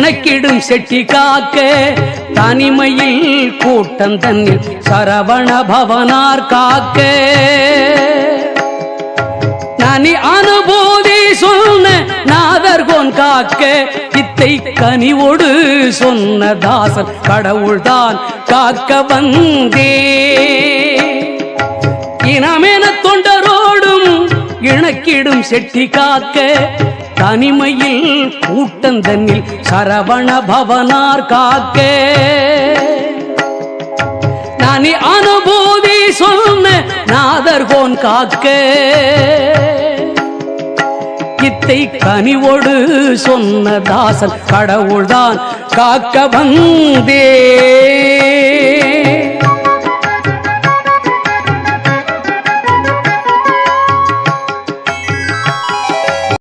இணக்கிடும் செட்டி காக்க தனிமையில் கூட்டம் தன்னில் சரவண பவனார் காக்க நனி அனுபூதி சொன்ன நாதர்கோன் காக்க இத்தை கனிவோடு சொன்ன தாசன் கடவுள்தான் காக்க வந்தே இனமென தொண்டரோடும் இணக்கிடும் செட்டி காக்க தனிமையில் கூட்டந்தன்னில் சரவண பவனார் காக்க நனி அனுபூதி சொன்ன நாதர்கோன் காக்க இத்தை கனிவோடு சொன்ன தாசன் கடவுள்தான் காக்க வந்தே